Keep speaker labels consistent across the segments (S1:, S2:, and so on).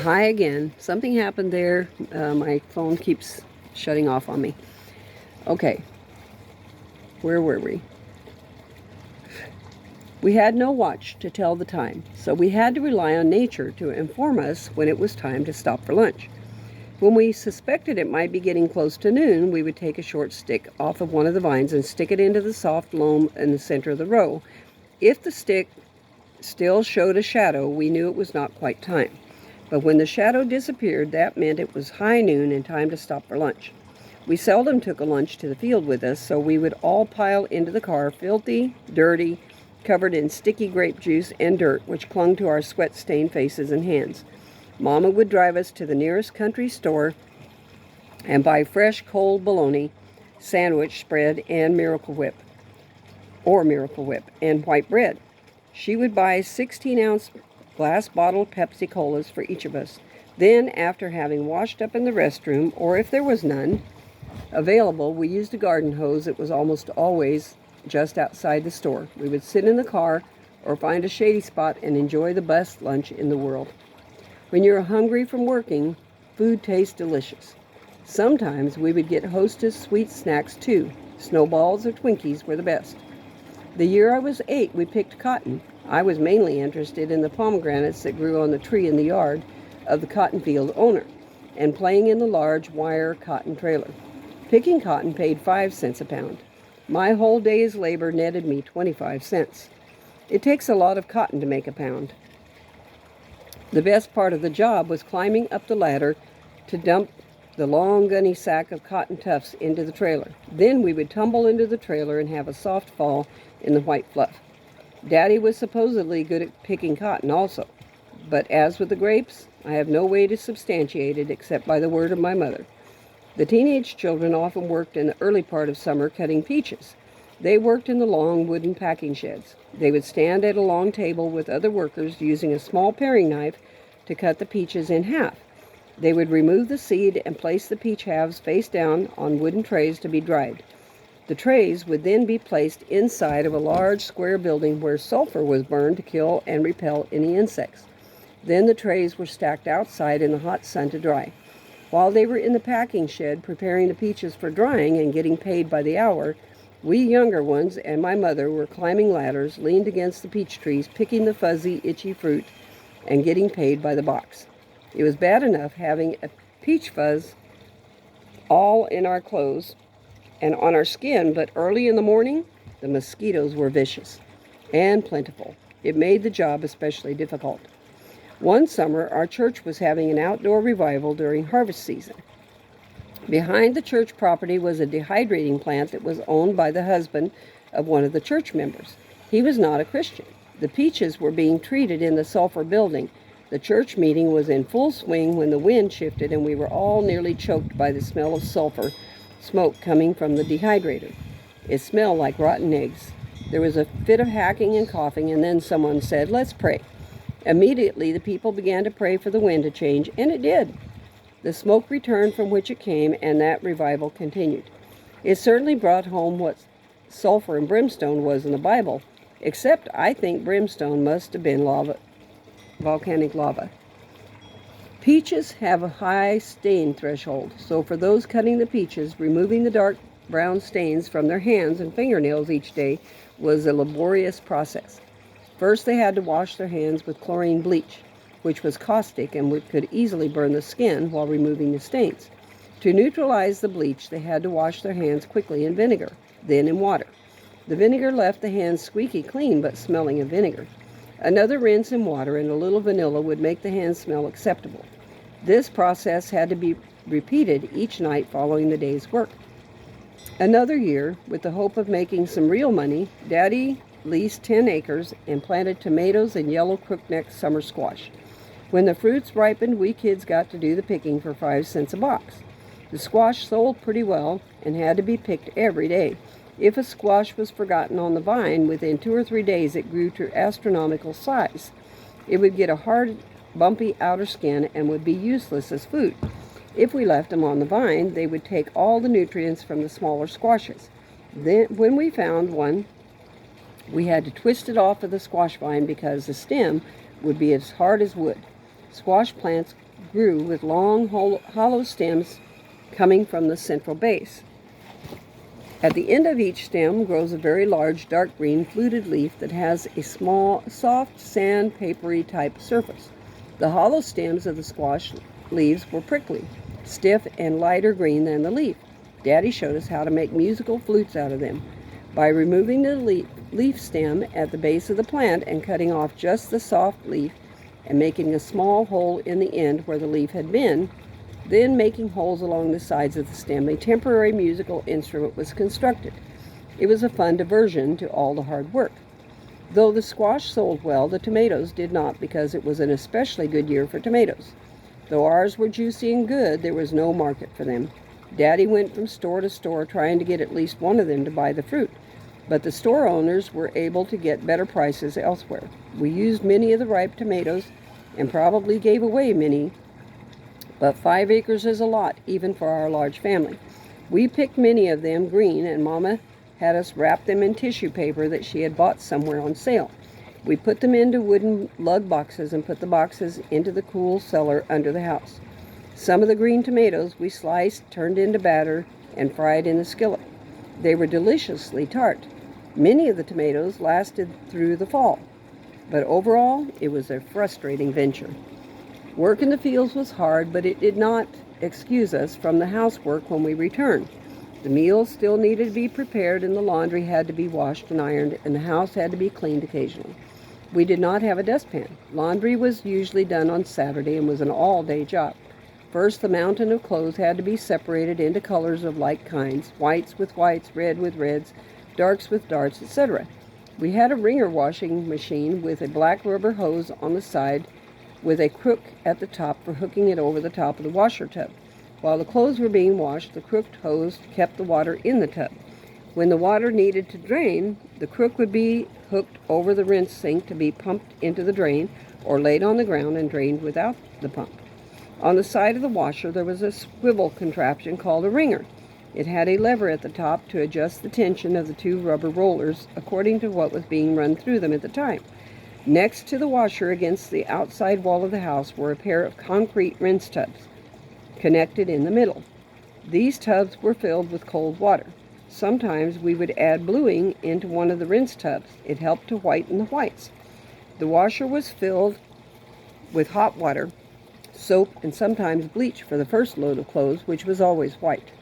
S1: Hi again. Something happened there. My phone keeps shutting off on me. Okay, where were we? We had no watch to tell the time, so we had to rely on nature to inform us when it was time to stop for lunch. When we suspected it might be getting close to noon, we would take a short stick off of one of the vines and stick it into the soft loam in the center of the row. If the stick still showed a shadow, we knew it was not quite time. But when the shadow disappeared, that meant it was high noon and time to stop for lunch. We seldom took a lunch to the field with us, so we would all pile into the car, filthy, dirty, covered in sticky grape juice and dirt, which clung to our sweat-stained faces and hands. Mama would drive us to the nearest country store and buy fresh, cold bologna, sandwich spread, and Miracle Whip, and white bread. She would buy 16-ounce glass bottled Pepsi Colas for each of us. Then, after having washed up in the restroom, or if there was none available, we used a garden hose that was almost always just outside the store. We would sit in the car or find a shady spot and enjoy the best lunch in the world. When you're hungry from working, food tastes delicious. Sometimes we would get Hostess sweet snacks too. Snowballs or Twinkies were the best. The year I was 8, we picked cotton. I was mainly interested in the pomegranates that grew on the tree in the yard of the cotton field owner, and playing in the large wire cotton trailer. Picking cotton paid 5 cents a pound. My whole day's labor netted me 25 cents. It takes a lot of cotton to make a pound. The best part of the job was climbing up the ladder to dump the long gunny sack of cotton tufts into the trailer. Then we would tumble into the trailer and have a soft fall in the white fluff. Daddy was supposedly good at picking cotton also, but as with the grapes, I have no way to substantiate it except by the word of my mother. The teenage children often worked in the early part of summer cutting peaches. They worked in the long wooden packing sheds. They would stand at a long table with other workers using a small paring knife to cut the peaches in half. They would remove the seed and place the peach halves face down on wooden trays to be dried. The trays would then be placed inside of a large square building where sulfur was burned to kill and repel any insects. Then the trays were stacked outside in the hot sun to dry. While they were in the packing shed preparing the peaches for drying and getting paid by the hour, we younger ones and my mother were climbing ladders, leaned against the peach trees, picking the fuzzy, itchy fruit, and getting paid by the box. It was bad enough having a peach fuzz all in our clothes and on our skin, but early in the morning, the mosquitoes were vicious and plentiful. It made the job especially difficult. One summer, our church was having an outdoor revival during harvest season. Behind the church property was a dehydrating plant that was owned by the husband of one of the church members. He was not a Christian. The peaches were being treated in the sulfur building. The church meeting was in full swing when the wind shifted and we were all nearly choked by the smell of sulfur smoke coming from the dehydrator. It smelled like rotten eggs. There was a fit of hacking and coughing, and then someone said, "Let's pray." Immediately, the people began to pray for the wind to change, and it did. The smoke returned from which it came, and that revival continued. It certainly brought home what sulfur and brimstone was in the Bible, except I think brimstone must have been volcanic lava. Peaches have a high stain threshold, so for those cutting the peaches, removing the dark brown stains from their hands and fingernails each day was a laborious process. First, they had to wash their hands with chlorine bleach, which was caustic and could easily burn the skin while removing the stains. To neutralize the bleach, they had to wash their hands quickly in vinegar, then in water. The vinegar left the hands squeaky clean but smelling of vinegar. Another rinse in water and a little vanilla would make the hands smell acceptable. This process had to be repeated each night following the day's work. Another year, with the hope of making some real money, Daddy leased 10 acres and planted tomatoes and yellow crookneck summer squash. When the fruits ripened, we kids got to do the picking for 5 cents a box. The squash sold pretty well and had to be picked every day. If a squash was forgotten on the vine, within 2 or 3 days it grew to astronomical size. It would get a hard, bumpy outer skin and would be useless as food. If we left them on the vine, they would take all the nutrients from the smaller squashes. Then, when we found one, we had to twist it off of the squash vine because the stem would be as hard as wood. Squash plants grew with long, hollow stems coming from the central base. At the end of each stem grows a very large, dark green, fluted leaf that has a small, soft, sandpapery type surface. The hollow stems of the squash leaves were prickly, stiff, and lighter green than the leaf. Daddy showed us how to make musical flutes out of them. By removing the leaf stem at the base of the plant and cutting off just the soft leaf and making a small hole in the end where the leaf had been, then making holes along the sides of the stem, a temporary musical instrument was constructed. It was a fun diversion to all the hard work. Though the squash sold well, the tomatoes did not, because it was an especially good year for tomatoes. Though ours were juicy and good, there was no market for them. Daddy went from store to store trying to get at least one of them to buy the fruit, but the store owners were able to get better prices elsewhere. We used many of the ripe tomatoes and probably gave away many, but 5 acres is a lot, even for our large family. We picked many of them green, and Mama had us wrap them in tissue paper that she had bought somewhere on sale. We put them into wooden lug boxes and put the boxes into the cool cellar under the house. Some of the green tomatoes we sliced, turned into batter, and fried in the skillet. They were deliciously tart. Many of the tomatoes lasted through the fall, but overall it was a frustrating venture. Work in the fields was hard, but it did not excuse us from the housework when we returned. The meals still needed to be prepared, and the laundry had to be washed and ironed, and the house had to be cleaned occasionally. We did not have a dustpan. Laundry was usually done on Saturday and was an all-day job. First, the mountain of clothes had to be separated into colors of like kinds, whites with whites, red with reds, darks with darks, etc. We had a wringer washing machine with a black rubber hose on the side with a crook at the top for hooking it over the top of the washer tub. While the clothes were being washed, the crooked hose kept the water in the tub. When the water needed to drain, the crook would be hooked over the rinse sink to be pumped into the drain or laid on the ground and drained without the pump. On the side of the washer, there was a swivel contraption called a wringer. It had a lever at the top to adjust the tension of the 2 rubber rollers according to what was being run through them at the time. Next to the washer against the outside wall of the house were a pair of concrete rinse tubs, connected in the middle. These tubs were filled with cold water. Sometimes we would add bluing into one of the rinse tubs. It helped to whiten the whites. The washer was filled with hot water, soap, and sometimes bleach for the first load of clothes, which was always white.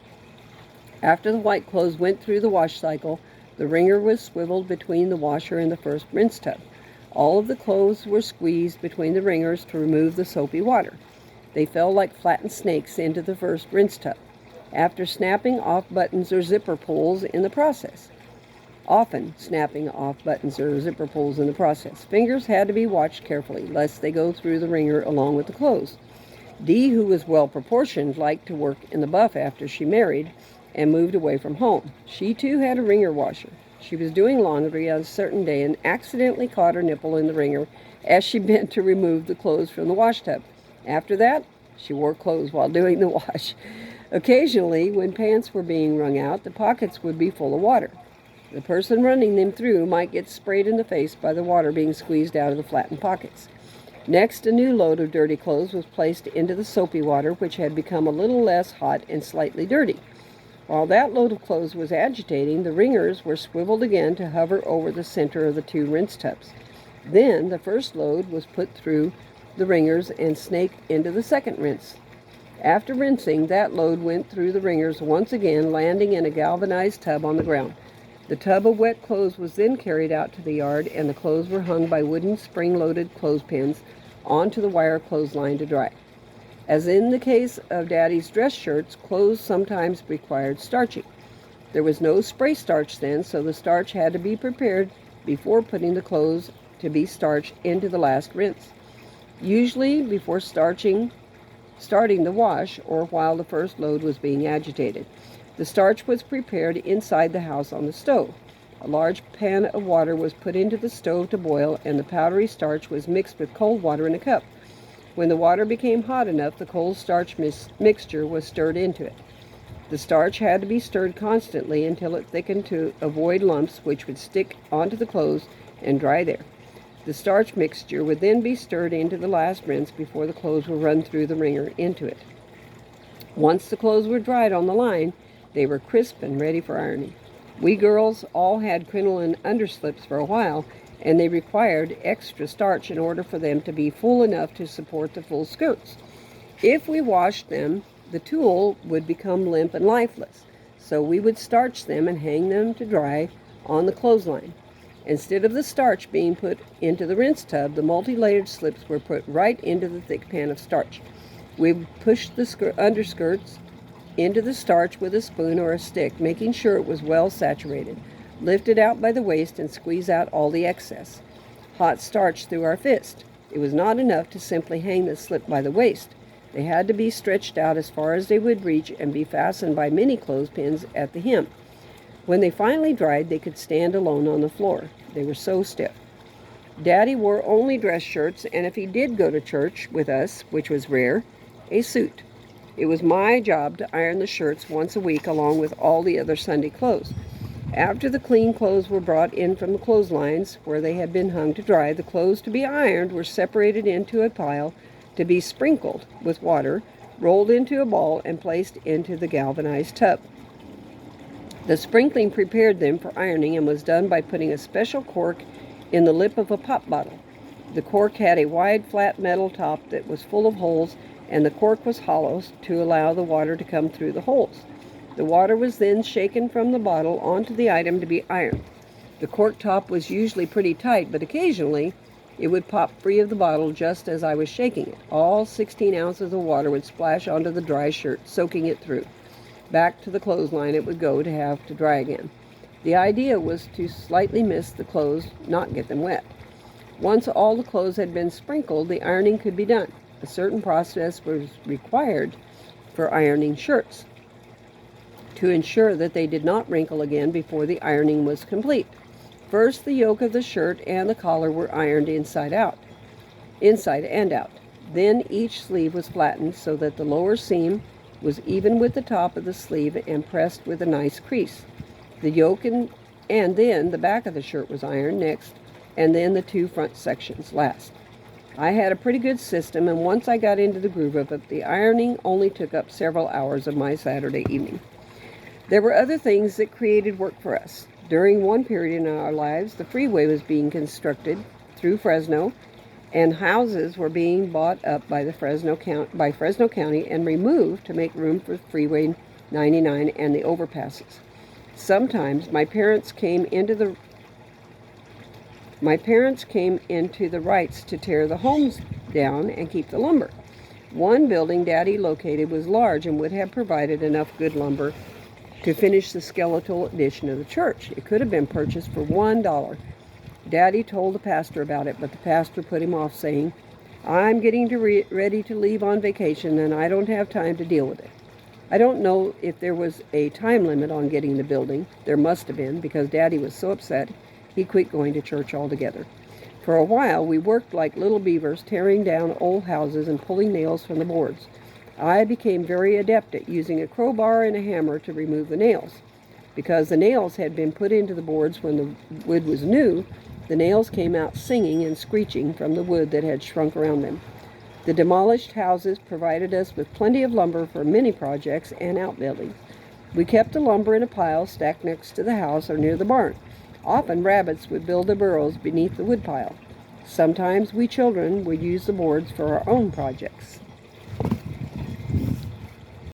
S1: After the white clothes went through the wash cycle, the wringer was swiveled between the washer and the first rinse tub. All of the clothes were squeezed between the wringers to remove the soapy water. They fell like flattened snakes into the first rinse tub, after snapping off buttons or zipper pulls in the process. Fingers had to be watched carefully, lest they go through the wringer along with the clothes. Dee, who was well-proportioned, liked to work in the buff after she married and moved away from home. She, too, had a wringer washer. She was doing laundry on a certain day and accidentally caught her nipple in the wringer as she bent to remove the clothes from the wash tub. After that, she wore clothes while doing the wash. Occasionally, when pants were being wrung out, the pockets would be full of water. The person running them through might get sprayed in the face by the water being squeezed out of the flattened pockets. Next, a new load of dirty clothes was placed into the soapy water, which had become a little less hot and slightly dirty. While that load of clothes was agitating, the wringers were swiveled again to hover over the center of the 2 rinse tubs. Then the first load was put through the wringers and snaked into the second rinse. After rinsing, that load went through the wringers once again, landing in a galvanized tub on the ground. The tub of wet clothes was then carried out to the yard, and the clothes were hung by wooden spring-loaded clothespins onto the wire clothesline to dry. As in the case of Daddy's dress shirts, clothes sometimes required starching. There was no spray starch then, so the starch had to be prepared before putting the clothes to be starched into the last rinse. Usually before starting the wash or while the first load was being agitated. The starch was prepared inside the house on the stove. A large pan of water was put into the stove to boil, and the powdery starch was mixed with cold water in a cup. When the water became hot enough, the cold starch mixture was stirred into it. The starch had to be stirred constantly until it thickened to avoid lumps which would stick onto the clothes and dry there. The starch mixture would then be stirred into the last rinse before the clothes were run through the wringer into it. Once the clothes were dried on the line, they were crisp and ready for ironing. We girls all had crinoline underslips for a while, and they required extra starch in order for them to be full enough to support the full skirts. If we washed them, the tulle would become limp and lifeless, so we would starch them and hang them to dry on the clothesline. Instead of the starch being put into the rinse tub, the multi-layered slips were put right into the thick pan of starch. We would push the underskirts into the starch with a spoon or a stick, making sure it was well saturated. Lift it out by the waist and squeeze out all the excess hot starch through our fist. It was not enough to simply hang the slip by the waist. They had to be stretched out as far as they would reach and be fastened by many clothespins at the hem. When they finally dried, they could stand alone on the floor. They were so stiff. Daddy wore only dress shirts, and if he did go to church with us, which was rare, a suit. It was my job to iron the shirts once a week along with all the other Sunday clothes. After the clean clothes were brought in from the clotheslines where they had been hung to dry, the clothes to be ironed were separated into a pile to be sprinkled with water, rolled into a ball, and placed into the galvanized tub. The sprinkling prepared them for ironing and was done by putting a special cork in the lip of a pop bottle. The cork had a wide, flat metal top that was full of holes, and the cork was hollow to allow the water to come through the holes. The water was then shaken from the bottle onto the item to be ironed. The cork top was usually pretty tight, but occasionally it would pop free of the bottle just as I was shaking it. All 16 ounces of water would splash onto the dry shirt, soaking it through. Back to the clothesline it would go to have to dry again. The idea was to slightly mist the clothes, not get them wet. Once all the clothes had been sprinkled, the ironing could be done. A certain process was required for ironing shirts to ensure that they did not wrinkle again before the ironing was complete. First, the yoke of the shirt and the collar were ironed inside and out. Then each sleeve was flattened so that the lower seam was even with the top of the sleeve and pressed with a nice crease. The yoke and then the back of the shirt was ironed next, and then the two front sections last. I had a pretty good system, and once I got into the groove of it, the ironing only took up several hours of my Saturday evening. There were other things that created work for us. During one period in our lives, the freeway was being constructed through Fresno, and houses were being bought up by Fresno County and removed to make room for Freeway 99 and the overpasses. Sometimes my parents came into the rights to tear the homes down and keep the lumber. One building Daddy located was large and would have provided enough good lumber to finish the skeletal addition of the church. It could have been purchased for $1. Daddy told the pastor about it, but the pastor put him off, saying, "I'm getting ready to leave on vacation, and I don't have time to deal with it." I don't know if there was a time limit on getting the building. There must have been, because Daddy was so upset he quit going to church altogether. For a while, we worked like little beavers, tearing down old houses and pulling nails from the boards. I became very adept at using a crowbar and a hammer to remove the nails. Because the nails had been put into the boards when the wood was new, the nails came out singing and screeching from the wood that had shrunk around them. The demolished houses provided us with plenty of lumber for many projects and outbuildings. We kept the lumber in a pile stacked next to the house or near the barn. Often rabbits would build their burrows beneath the wood pile. Sometimes we children would use the boards for our own projects.